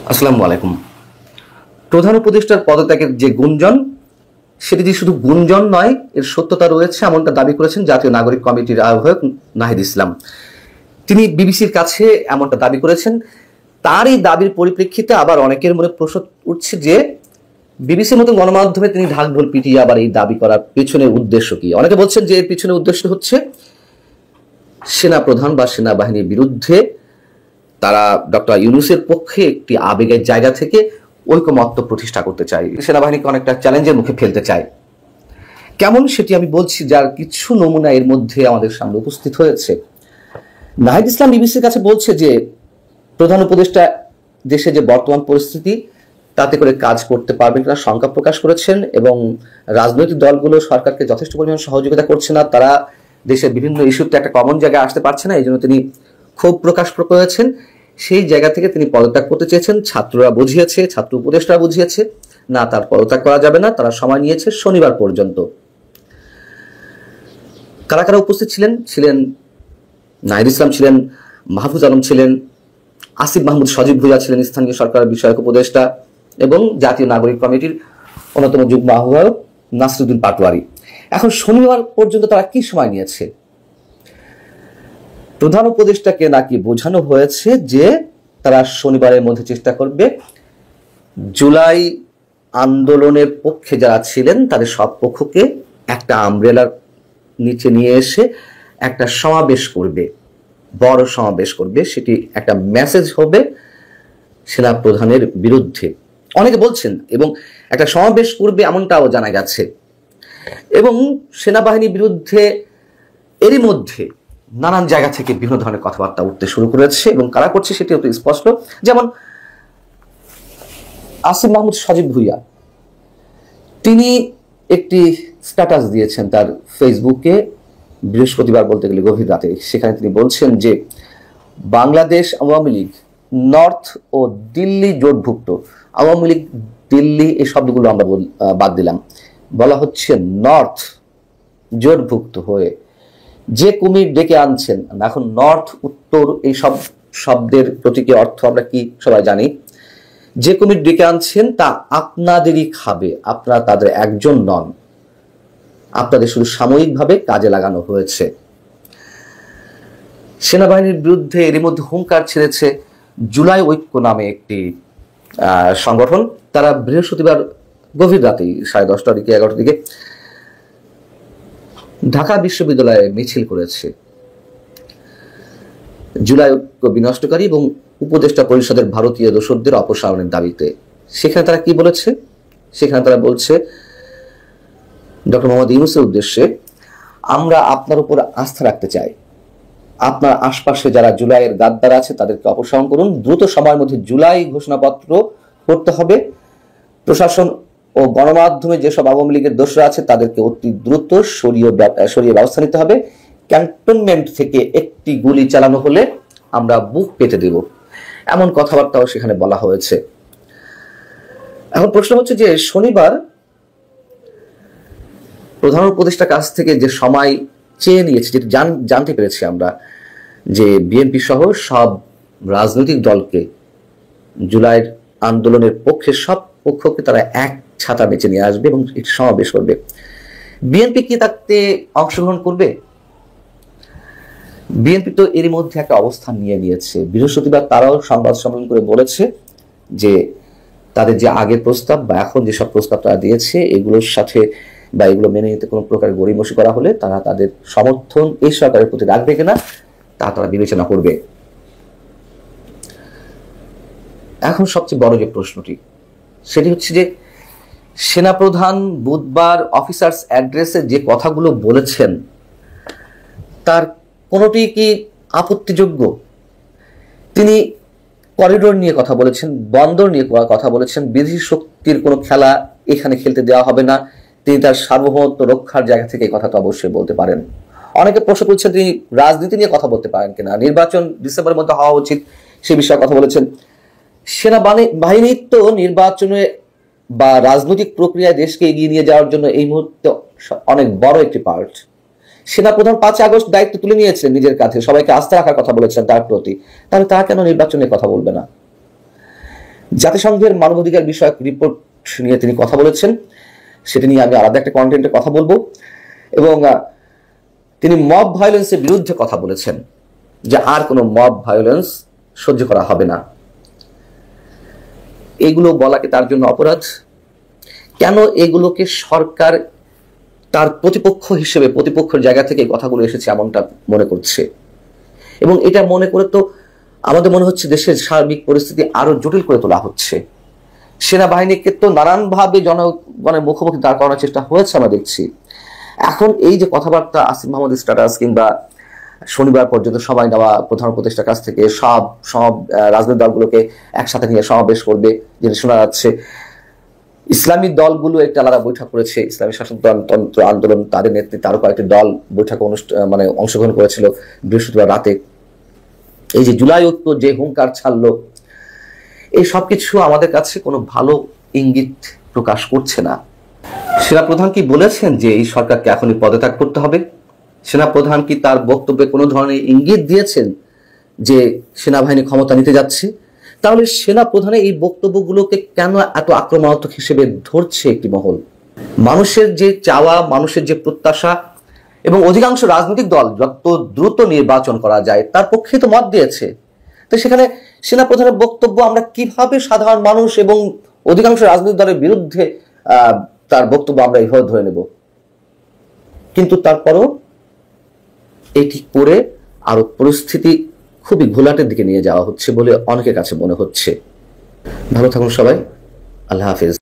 আসসালামু আলাইকুম। প্রধান উপদেষ্টার পদত্যাগের যে গুঞ্জন, সেটি যে শুধু গুঞ্জন নয়, এর সত্যতা রয়েছে এমনটা দাবি করেছেন জাতীয় নাগরিক কমিটির আহ্বায়ক নাহিদ ইসলাম। তিনি বিবিসির কাছে এমনটা দাবি করেছেন। তার এই দাবির পরিপ্রেক্ষিতে আবার অনেকের মনে প্রশ্ন উঠছে যে বিবিসির মতো গণমাধ্যমে তিনি ঢাকঢোল পিটিয়ে আবার এই দাবি করার পেছনে উদ্দেশ্য কি। অনেকে বলছেন যে এর পিছনে উদ্দেশ্য হচ্ছে সেনা প্রধান বা সেনাবাহিনীর বিরুদ্ধে তারা ডক্টর ইউনূসের পক্ষে একটি আবেগের জায়গা থেকে ঐকমত্য প্রতিষ্ঠা করতে চায়, সেনাবাহিনীকে অনেকটা চ্যালেঞ্জের মুখে ফেলতে চায়। কেমন সেটি আমি বলছি, যার কিছু নমুনা এর মধ্যে আমাদের সামনে উপস্থিত হয়েছে। নাহিদ ইসলাম বিবিসির কাছে বলছে যে প্রধান উপদেষ্টা দেশে যে বর্তমান পরিস্থিতি তাতে করে কাজ করতে পারবেন কিনা শঙ্কা প্রকাশ করেছেন, এবং রাজনৈতিক দলগুলো সরকারকে যথেষ্ট পরিমাণ সহযোগিতা করছে না, তারা দেশের বিভিন্ন ইস্যুতে একটা কমন জায়গায় আসতে পারছে না, এই জন্য তিনি ক্ষোভ প্রকাশ করেছেন। সেই জায়গা থেকে তিনি পদত্যাগ করতে চেয়েছেন। ছাত্ররা বুঝিয়েছে, ছাত্র উপদেষ্টারা বুঝিয়েছে না, তার পদত্যাগ করা যাবে না। তারা সময় নিয়েছে শনিবার পর্যন্ত। কারা কারা উপস্থিত ছিলেন নাহিদ ইসলাম ছিলেন, মাহফুজ আলম ছিলেন, আসিফ মাহমুদ সজীব ভুঁইয়া ছিলেন স্থানীয় সরকার বিষয়ক উপদেষ্টা, এবং জাতীয় নাগরিক কমিটির অন্যতম যুগ্ম আহ্বায়ক নাসিরউদ্দিন পাটোয়ারি। এখন শনিবার পর্যন্ত তারা কি সময় নিয়েছে? প্রধান উপদেষ্টাকে নাকি বোঝানো হয়েছে যে তারা শনিবারের মধ্যে চেষ্টা করবে জুলাই আন্দোলনের পক্ষে যারা ছিলেন তাদের সব পক্ষকে একটা আমব্রেলার নিচে নিয়ে এসে একটা সমাবেশ করবে, বড় সমাবেশ করবে। সেটি একটা মেসেজ হবে সেনা প্রধানের বিরুদ্ধে, অনেকে বলছেন, এবং একটা সমাবেশ করবে এমনটাও জানা গেছে। এবং সেনাবাহিনীর বিরুদ্ধে এরই মধ্যে নানান জায়গা থেকে বিভিন্ন ধরনের কথাবার্তা উঠতে শুরু করেছে, এবং কারা করছে সেটি অত স্পষ্ট। যেমন আসিফ মাহমুদ সজীব ভুঁইয়া, তিনি একটি স্ট্যাটাস দিয়েছেন তার ফেসবুকে বৃহস্পতিবার, বলতে গেলে গভীর রাতে। সেখানে তিনি বলছেন যে বাংলাদেশ আওয়ামী লীগ নর্থ ও দিল্লি জোটভুক্ত, আওয়ামী লীগ দিল্লি এই শব্দগুলো আমরা বাদ দিলাম, বলা হচ্ছে নর্থ জোটভুক্ত হয়ে যে কুমির ডেকে আনছেন। এখন নর্থ উত্তর এই সব শব্দের প্রতীকী অর্থ আমরা কি সবাই জানি। যে কুমির ডেকে আনছেন তা আপনাদেরই খাবে, আপনারা তাদের একজন নন, আপনাদের শুধু সাময়িকভাবে কাজে লাগানো হয়েছে। সেনাবাহিনীর বিরুদ্ধে এরই মধ্যে হুঙ্কার ছেড়েছে জুলাই ঐক্য নামে একটি সংগঠন। তারা বৃহস্পতিবার গভীর রাতে 10:30টার দিকে 11টার দিকে ঢাকা বিশ্ববিদ্যালয়ে মিছিল করেছে জুলাই ঐক্য বিনষ্টকারী এবং উপদেষ্টা পরিষদের ভারতীয় দোসরদের অপসারণের দাবিতে। সেখানে তারা কি বলেছে? সেখানে তারা বলছে ডক্টর মোহাম্মদ ইউনূসের উদ্দেশ্যে, আমরা আপনার উপর আস্থা রাখতে চাই। আপনার আশপাশে যারা জুলাইয়ের গাদ্দার আছে তাদেরকে অপসারণ করুন। দ্রুত সময়ের মধ্যে জুলাই ঘোষণাপত্র করতে হবে। প্রশাসন ও গণমাধ্যমে যেসব আওয়ামী লীগের দোষরা আছে তাদেরকে অতি দ্রুত সরিয়ে ব্যবস্থা নিতে হবে। ক্যান্টনমেন্ট থেকে একটি গুলি চালানো হলে আমরা বুক পেতে দেব, এমন কথাবার্তাও সেখানে বলা হয়েছে। এখন প্রশ্ন হচ্ছে যে শনিবার প্রধান উপদেষ্টার কাছ থেকে যে সময় চেয়ে নিয়েছে, যেটি জানতে পেরেছি আমরা, যে বিএনপি সহ সব রাজনৈতিক দলকে জুলাইয়ের আন্দোলনের পক্ষে সব পক্ষকে তারা এক ছাতা বেঁচে নিয়ে আসবে এবং একটি সমাবেশ করবে। বিএনপি কি তাতে অংশগ্রহণ করবে? বিএনপি তো এরই মধ্যে একটা অবস্থান নিয়ে নিয়েছে। বৃহস্পতিবার তারাও সংবাদ সম্মেলন করে বলেছে যে তাদের যে আগের প্রস্তাব বা এখন যেসব প্রস্তাব তারা দিয়েছে এগুলোর সাথে বা এগুলো মেনে নিতে কোনো প্রকার গড়িমসি করা হলে তারা তাদের সমর্থন এই সরকারের প্রতি রাখবে কিনা তা তারা বিবেচনা করবে। এখন সবচেয়ে বড় যে প্রশ্নটি, সেটি হচ্ছে যে সেনাপ্রধান বুধবার অফিসার্স অ্যাড্রেসে যে কথাগুলো বলেছেন তার কোনোটি কি আপত্তিযোগ্য? তিনি করিডোর নিয়ে কথা বলেছেন, বন্দর নিয়ে কথা বলেছেন, বিদেশি শক্তির কোনো খেলা এখানে খেলতে দেওয়া হবে না। তিনি তার সার্বভৌমত্ব রক্ষার জায়গা থেকে এই কথা তো অবশ্যই বলতে পারেন। অনেকে প্রশ্ন করছেন তিনি রাজনীতি নিয়ে কথা বলতে পারেন কিনা, নির্বাচন ডিসেম্বরের মধ্যে হওয়া উচিত সে বিষয়ে কথা বলেছেন। সেনাবাহিনী তো নির্বাচনে বা রাজনৈতিক প্রক্রিয়ায় দেশকে এগিয়ে নিয়ে যাওয়ার জন্য এই মুহূর্তে অনেক বড় একটি পার্ট। সেনাপ্রধান 5 আগস্ট দায়িত্ব তুলে নিয়েছিলেন নিজের কাছে, সবাইকে আস্থা রাখার কথা বলেছেন তার প্রতি, তাহলে তারা কেন নির্বাচনের কথা বলবে না? জাতিসংঘের মানবাধিকার বিষয়ক রিপোর্ট নিয়ে তিনি কথা বলেছেন, সেটি নিয়ে আমি আলাদা একটা কন্টেন্টে কথা বলবো। এবং তিনি মব ভায়োলেন্সের বিরুদ্ধে কথা বলেছেন, যে আর কোনো মব ভায়োলেন্স সহ্য করা হবে না। এগুলো বলাকে তার জন্য অপরাধ? কেন এগুলোকে সরকার তার প্রতিপক্ষ হিসেবে, প্রতিপক্ষের জায়গা থেকে কথাগুলো এসেছে এমনটা মনে করছে? এবং এটা মনে করে তো আমাদের মনে হচ্ছে দেশের সার্বিক পরিস্থিতি আরো জটিল করে তোলা হচ্ছে। সেনাবাহিনীকে তো নানানভাবে জনগণের মুখোমুখি দাঁড় করানোর চেষ্টা হয়েছে আমরা দেখছি। এখন এই যে কথাবার্তা, আসিফ মাহমুদ স্ট্যাটাস কিংবা শনিবার পর্যন্ত সবাই নেওয়া প্রধান উপদেষ্টার কাছ থেকে সব রাজনৈতিক দলগুলোকে একসাথে নিয়ে সমাবেশ করবে, যেটা শোনা যাচ্ছে। ইসলামী দলগুলো একটা আলাদা বৈঠক করেছে, ইসলামী শাসনতন্ত্র আন্দোলন, তাদের নেতৃত্বে আরো কয়েকটি দল বৈঠকে অংশগ্রহণ করেছিল বৃহস্পতিবার রাতে। এই যে জুলাই ঐক্য যে হুঙ্কার ছাড়লো, এই সবকিছু আমাদের কাছে কোনো ভালো ইঙ্গিত প্রকাশ করছে না। সেনাপ্রধান কি বলেছেন যে এই সরকারকে এখনই পদত্যাগ করতে হবে? সেনাপ্রধান কি তার বক্তব্যে কোনো ধরনের ইঙ্গিত দিয়েছেন যে সেনাবাহিনী ক্ষমতা নিতে যাচ্ছে? তাহলে সেনাপ্রধানের এই বক্তব্যগুলোকে কেন এত আক্রমণাত্মক হিসেবে ধরছে একটি মহল? মানুষের যে চাওয়া, মানুষের যে প্রত্যাশা, এবং অধিকাংশ রাজনৈতিক দল যত দ্রুত নির্বাচন করা যায় তার পক্ষে তো মত দিয়েছে। তো সেখানে সেনাপ্রধানের বক্তব্য আমরা কিভাবে সাধারণ মানুষ এবং অধিকাংশ রাজনৈতিক দলের বিরুদ্ধে তার বক্তব্য আমরা এইভাবে ধরে নেব? কিন্তু তারপরও এটি করে আরো পরিস্থিতি খুবই ঘোলাটের দিকে নিয়ে যাওয়া হচ্ছে বলে অনেকের কাছে মনে হচ্ছে। ভালো থাকুন সবাই, আল্লাহ হাফেজ।